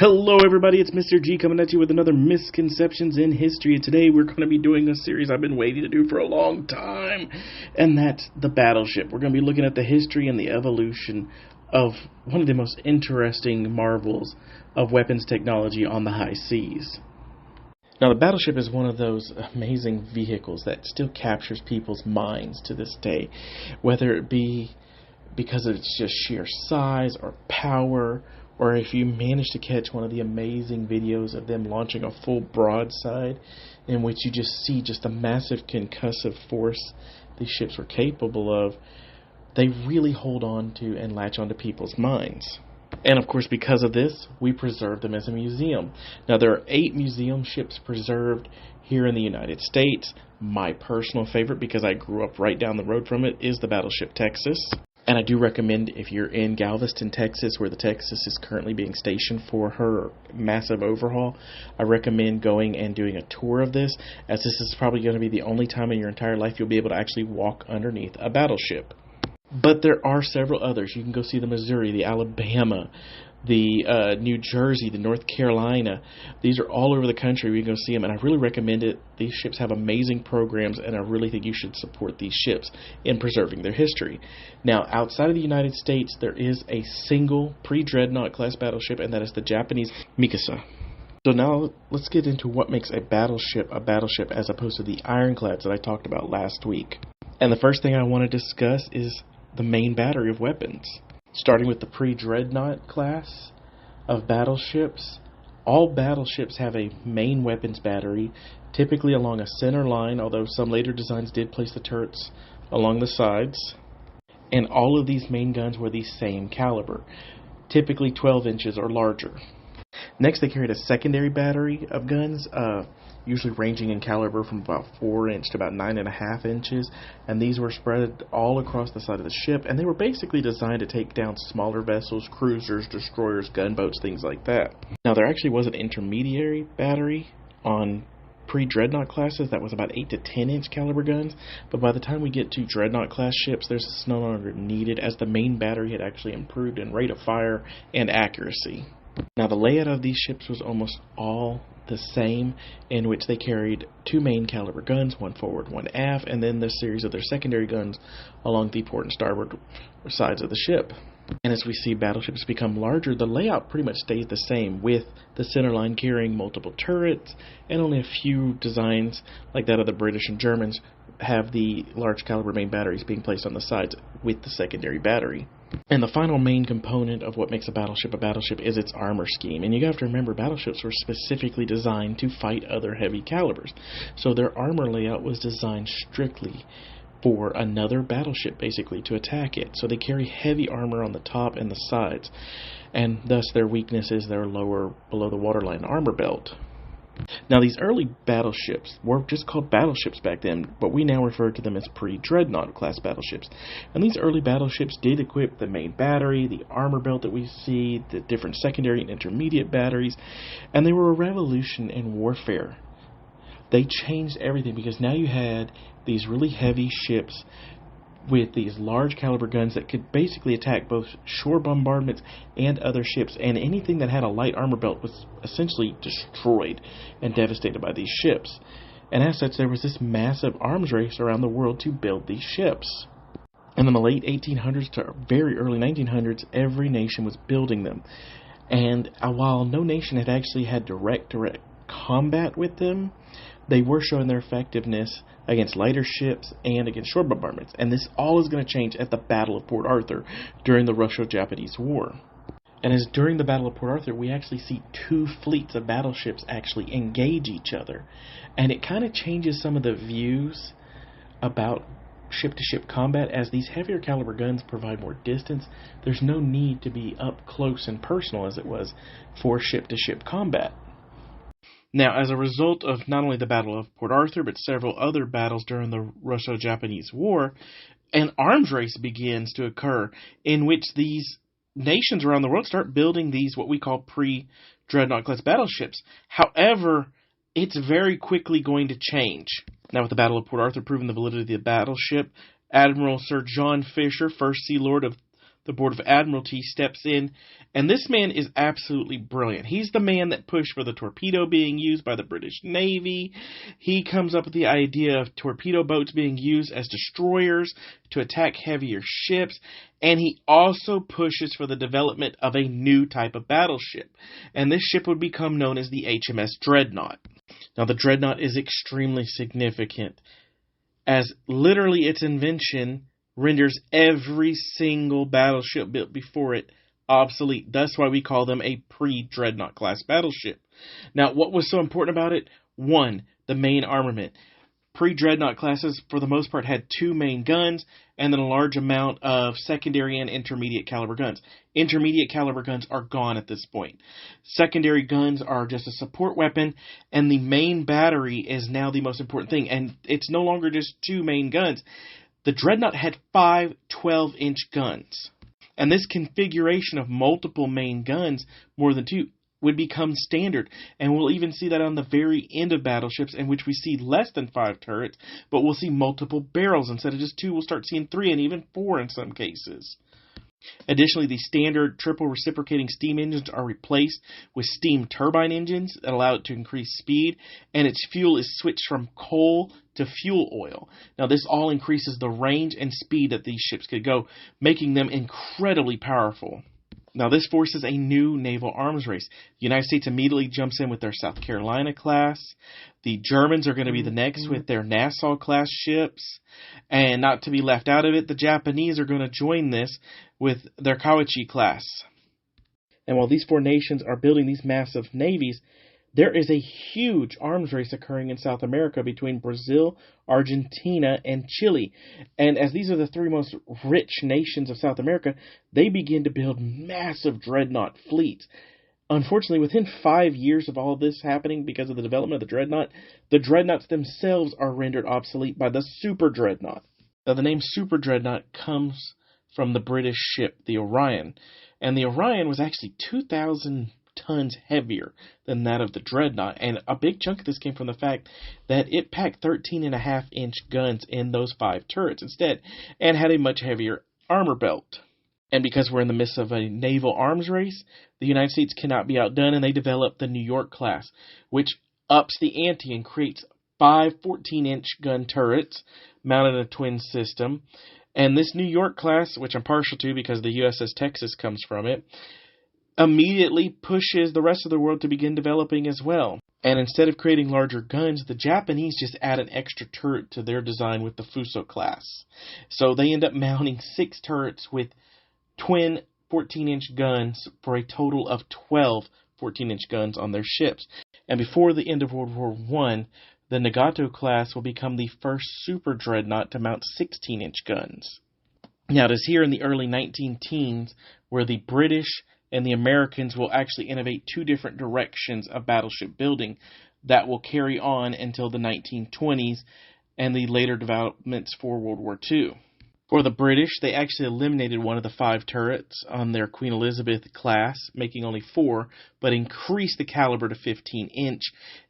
Hello everybody, it's Mr. G coming at you with another Misconceptions in History. And today we're going to be doing a series I've been waiting to do for a long time, and that's the Battleship. We're going to be looking at the history and the evolution of one of the most interesting marvels of weapons technology on the high seas. Now, the Battleship is one of those amazing vehicles that still captures people's minds to this day, whether it be because of its just sheer size or power, or if you manage to catch one of the amazing videos of them launching a full broadside in which you just see just the massive concussive force these ships were capable of, they really hold on to and latch onto people's minds. And of course, because of this, we preserve them as a museum. Now, there are 8 museum ships preserved here in the United States. My personal favorite, because I grew up right down the road from it, is the Battleship Texas. And I do recommend, if you're in Galveston, Texas, where the Texas is currently being stationed for her massive overhaul, I recommend going and doing a tour of this, as this is probably going to be the only time in your entire life you'll be able to actually walk underneath a battleship. But there are several others. You can go see the Missouri, the Alabama, the New Jersey, the North Carolina. These are all over the country. We can go see them, and I really recommend it. These ships have amazing programs, and I really think you should support these ships in preserving their history. Now, outside of the United States, there is a single pre-dreadnought class battleship, and that is the Japanese Mikasa. So now let's get into what makes a battleship as opposed to the ironclads that I talked about last week. And the first thing I want to discuss is the main battery of weapons. Starting with the pre-dreadnought class of battleships, all battleships have a main weapons battery, typically along a center line, although some later designs did place the turrets along the sides. And all of these main guns were the same caliber, typically 12 inches or larger. Next, they carried a secondary battery of guns, usually ranging in caliber from about 4 inch to about 9.5 inches, and these were spread all across the side of the ship, and they were basically designed to take down smaller vessels, cruisers, destroyers, gunboats, things like that. Now, there actually was an intermediary battery on pre-dreadnought classes that was about 8 to 10 inch caliber guns, but by the time we get to dreadnought class ships, this no longer needed, as the main battery had actually improved in rate of fire and accuracy. Now, the layout of these ships was almost all the same, in which they carried 2 main caliber guns, one forward, one aft, and then the series of their secondary guns along the port and starboard sides of the ship. And as we see battleships become larger, the layout pretty much stays the same, with the center line carrying multiple turrets, and only a few designs like that of the British and Germans have the large caliber main batteries being placed on the sides with the secondary battery. And the final main component of what makes a battleship is its armor scheme. And you have to remember, battleships were specifically designed to fight other heavy calibers. So their armor layout was designed strictly for another battleship, basically, to attack it. So they carry heavy armor on the top and the sides. And thus their weakness is their lower, below the waterline armor belt. Now, these early battleships were just called battleships back then, but we now refer to them as pre-dreadnought class battleships. And these early battleships did equip the main battery, the armor belt that we see, the different secondary and intermediate batteries, and they were a revolution in warfare. They changed everything, because now you had these really heavy ships with these large caliber guns that could basically attack both shore bombardments and other ships, and anything that had a light armor belt was essentially destroyed and devastated by these ships. And as such, there was this massive arms race around the world to build these ships. And in the late 1800s to very early 1900s, every nation was building them. And while no nation had actually had direct combat with them, they were showing their effectiveness against lighter ships and against shore bombardments. And this all is going to change at the Battle of Port Arthur during the Russo-Japanese War. And as during the Battle of Port Arthur, we actually see 2 fleets of battleships actually engage each other. And it kind of changes some of the views about ship-to-ship combat, as these heavier caliber guns provide more distance. There's no need to be up close and personal as it was for ship-to-ship combat. Now, as a result of not only the Battle of Port Arthur, but several other battles during the Russo-Japanese War, an arms race begins to occur in which these nations around the world start building these, what we call pre-dreadnought class battleships. However, it's very quickly going to change. Now, with the Battle of Port Arthur proving the validity of the battleship, Admiral Sir John Fisher, first Sea Lord of the Board of Admiralty steps in, and this man is absolutely brilliant. He's the man that pushed for the torpedo being used by the British Navy. He comes up with the idea of torpedo boats being used as destroyers to attack heavier ships, and he also pushes for the development of a new type of battleship, and this ship would become known as the HMS Dreadnought. Now, the Dreadnought is extremely significant, as literally its invention renders every single battleship built before it obsolete. That's why we call them a pre-Dreadnought class battleship. Now, what was so important about it? One, the main armament. Pre-Dreadnought classes, for the most part, had 2 main guns and then a large amount of secondary and intermediate caliber guns. Intermediate caliber guns are gone at this point. Secondary guns are just a support weapon, and the main battery is now the most important thing. And it's no longer just 2 main guns. The Dreadnought had 5 12-inch guns. And this configuration of multiple main guns, more than 2, would become standard. And we'll even see that on the very end of battleships, in which we see less than 5 turrets, but we'll see multiple barrels. Instead of just 2, we'll start seeing 3 and even 4 in some cases. Additionally, the standard triple reciprocating steam engines are replaced with steam turbine engines that allow it to increase speed, and its fuel is switched from coal to fuel oil. Now, this all increases the range and speed that these ships could go, making them incredibly powerful. Now, this forces a new naval arms race. The United States immediately jumps in with their South Carolina class. The Germans are going to be the next with their Nassau class ships. And not to be left out of it, the Japanese are going to join this with their Kawachi class. And while these 4 nations are building these massive navies, there is a huge arms race occurring in South America between Brazil, Argentina, and Chile. And as these are the 3 most rich nations of South America, they begin to build massive dreadnought fleets. Unfortunately, within 5 years of all of this happening, because of the development of the dreadnoughts themselves are rendered obsolete by the super dreadnought. Now, the name super dreadnought comes from the British ship, the Orion. And the Orion was actually 2,000 tons heavier than that of the Dreadnought, and a big chunk of this came from the fact that it packed 13.5-inch guns in those 5 turrets instead, and had a much heavier armor belt. And because we're in the midst of a naval arms race, the United States cannot be outdone, and they develop the New York class, which ups the ante and creates 5 14-inch gun turrets mounted in a twin system. And this New York class, which I'm partial to because the USS Texas comes from it, immediately pushes the rest of the world to begin developing as well. And instead of creating larger guns, the Japanese just add an extra turret to their design with the Fuso class. So they end up mounting 6 turrets with twin 14-inch guns for a total of 12 14-inch guns on their ships. And before the end of World War I, the Nagato class will become the first super dreadnought to mount 16-inch guns. Now, it is here in the early 19-teens where the British and the Americans will actually innovate 2 different directions of battleship building that will carry on until the 1920s and the later developments for World War II. For the British, they actually eliminated one of the 5 turrets on their Queen Elizabeth class, making only 4, but increased the caliber to 15-inch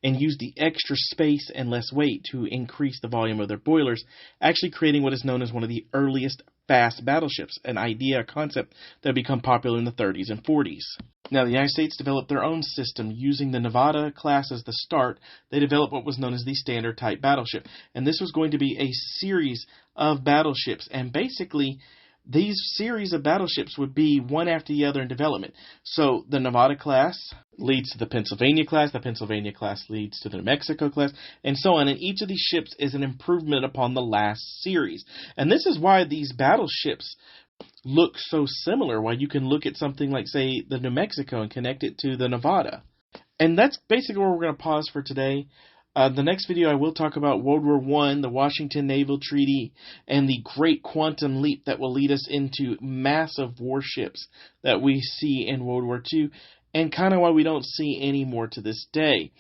and used the extra space and less weight to increase the volume of their boilers, actually creating what is known as one of the earliest fast battleships, a concept that had become popular in the 30s and 40s. Now, the United States developed their own system. Using the Nevada class as the start, they developed what was known as the Standard Type battleship. And this was going to be a series of battleships. And basically, these series of battleships would be one after the other in development. So the Nevada class leads to the Pennsylvania class leads to the New Mexico class, and so on. And each of these ships is an improvement upon the last series. And this is why these battleships look so similar, why you can look at something like, say, the New Mexico and connect it to the Nevada. And that's basically where we're going to pause for today. The next video I will talk about World War I, the Washington Naval Treaty, and the great quantum leap that will lead us into massive warships that we see in World War II, and kind of why we don't see any more to this day.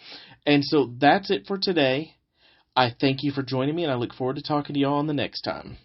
And so that's it for today. I thank you for joining me, and I look forward to talking to you all on the next time.